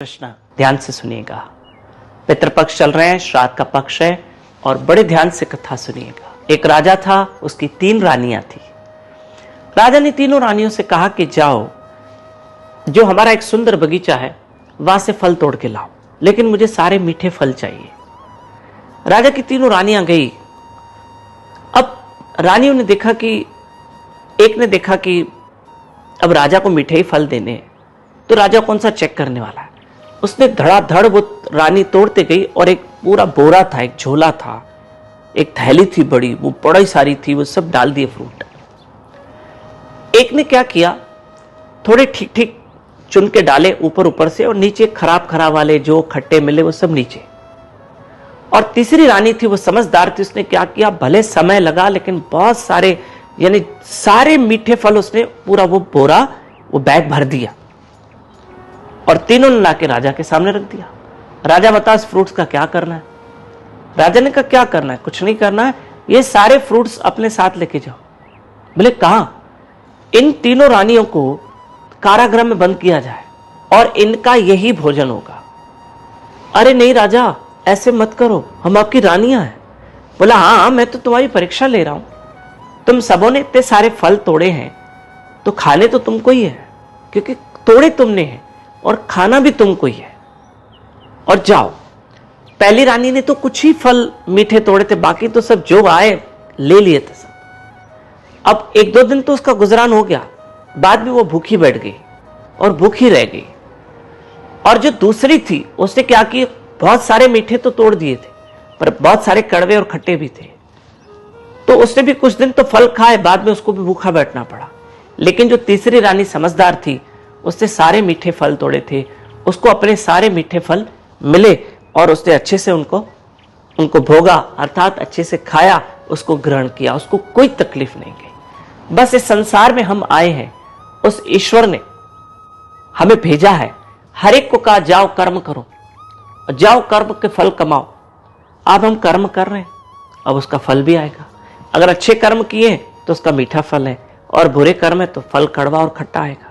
कृष्णा, ध्यान से सुनिएगा। पितृपक्ष चल रहे हैं, श्राद्ध का पक्ष है और बड़े ध्यान से कथा सुनिएगा। एक राजा था, उसकी 3 रानियां थी। राजा ने तीनों रानियों से कहा कि जाओ, जो हमारा एक सुंदर बगीचा है वहां से फल तोड़ के लाओ, लेकिन मुझे सारे मीठे फल चाहिए। राजा की तीनों रानियां गई। अब रानियों ने देखा कि एक ने देखा कि अब राजा को मीठे ही फल देने हैं, तो राजा कौन सा चेक करने वाला है। उसने धड़ाधड़ वो रानी तोड़ते गई और एक पूरा बोरा था, एक झोला था, एक थैली थी बड़ी, वो बड़ी सारी थी, वो सब डाल दिए फ्रूट। एक ने क्या किया, थोड़े ठीक ठीक चुन के डाले ऊपर ऊपर से, और नीचे खराब खराब वाले जो खट्टे मिले वो सब नीचे। और तीसरी रानी थी, वो समझदार थी, उसने क्या किया, भले समय लगा लेकिन बहुत सारे यानी सारे मीठे फल उसने पूरा वो बोरा, वो बैग भर दिया और तीनों ने लाके राजा के सामने रख दिया। राजा बता इस फ्रूट्स का क्या करना है। राजा ने कहा क्या करना है, कुछ नहीं करना है, ये सारे फ्रूट्स अपने साथ लेके जाओ। बोले कहां। इन तीनों रानियों को कारागृह में बंद किया जाए और इनका यही भोजन होगा। अरे नहीं राजा, ऐसे मत करो, हम आपकी रानियां हैं। बोला हाँ, मैं तो तुम्हारी परीक्षा ले रहा हूं, तुम सबों ने इतने सारे फल तोड़े हैं तो खाने तो तुमको ही है, क्योंकि तोड़े तुमने हैं और खाना भी तुमको ही है। और जाओ। पहली रानी ने तो कुछ ही फल मीठे तोड़े थे, बाकी तो सब जो आए ले लिए थे सब। अब 1-2 दिन तो उसका गुजरान हो गया, बाद में वो भूखी बैठ गई और भूखी रह गई। और जो दूसरी थी उसने क्या किया, बहुत सारे मीठे तो तोड़ दिए थे पर बहुत सारे कड़वे और खट्टे भी थे, तो उसने भी कुछ दिन तो फल खाए, बाद में उसको भी भूखा बैठना पड़ा। लेकिन जो तीसरी रानी समझदार थी, उसने सारे मीठे फल तोड़े थे, उसको अपने सारे मीठे फल मिले और उसने अच्छे से उनको भोगा, अर्थात अच्छे से खाया, उसको ग्रहण किया, उसको कोई तकलीफ नहीं गई। बस इस संसार में हम आए हैं, उस ईश्वर ने हमें भेजा है, हर एक को कहा जाओ कर्म करो, जाओ कर्म के फल कमाओ। अब हम कर्म कर रहे हैं, अब उसका फल भी आएगा। अगर अच्छे कर्म किए तो उसका मीठा फल है, और बुरे कर्म है तो फल कड़वा और खट्टा आएगा,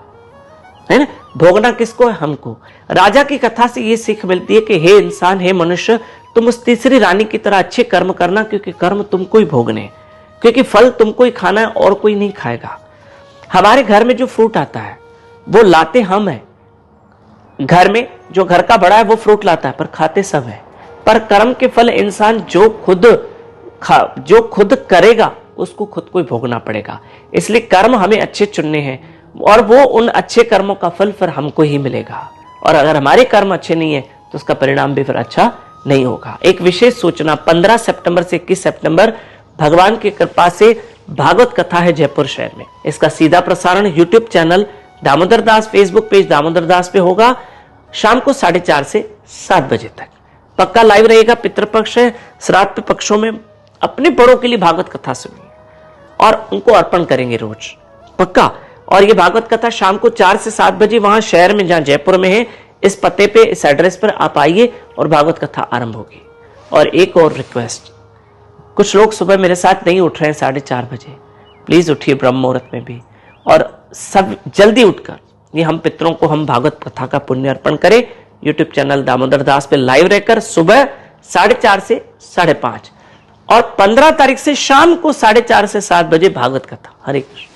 है ना। भोगना किसको है, हमको। राजा की कथा से ये सीख मिलती है कि हे इंसान, हे मनुष्य, तुम उस तीसरी रानी की तरह अच्छे कर्म करना, क्योंकि कर्म तुमको ही भोगने हैं, क्योंकि फल तुमको ही खाना है और कोई नहीं खाएगा। हमारे घर में जो फ्रूट आता है वो लाते हम हैं, घर में जो घर का बड़ा है वो फ्रूट लाता है, पर खाते सब है। पर कर्म के फल इंसान जो खुद करेगा उसको खुद को ही भोगना पड़ेगा। इसलिए कर्म हमें अच्छे चुनने हैं और वो उन अच्छे कर्मों का फल फिर हमको ही मिलेगा। और अगर हमारे कर्म अच्छे नहीं है तो उसका परिणाम भी फिर अच्छा नहीं होगा। एक विशेष सूचना, 15 सितंबर से 21 सितंबर भगवान की कृपा से भागवत कथा है जयपुर शहर में। इसका सीधा प्रसारण YouTube channel Damodar Das, Facebook page Damodar Das पे होगा, शाम को 4:30 से 7 बजे तक पक्का लाइव रहेगा। पितृपक्ष है, श्राद्ध पक्षों में अपने बड़ों के लिए भागवत कथा सुनिए और उनको अर्पण करेंगे रोज, पक्का। और ये भागवत कथा शाम को 4 से 7 बजे वहां शहर में, जहां जयपुर में है, इस पते पे, इस एड्रेस पर आप आइए और भागवत कथा आरंभ होगी। और एक और रिक्वेस्ट, कुछ लोग सुबह मेरे साथ नहीं उठ रहे हैं 4:30 बजे, प्लीज उठिए ब्रह्म मुहूर्त में भी, और सब जल्दी उठकर ये हम पितरों को हम भागवत कथा का पुण्य अर्पण करें। यूट्यूब चैनल दामोदर दास पे लाइव रहकर सुबह 4:30 से 5:30 और 15 तारीख से शाम को 4:30 से 7 बजे भागवत कथा। हरे कृष्ण।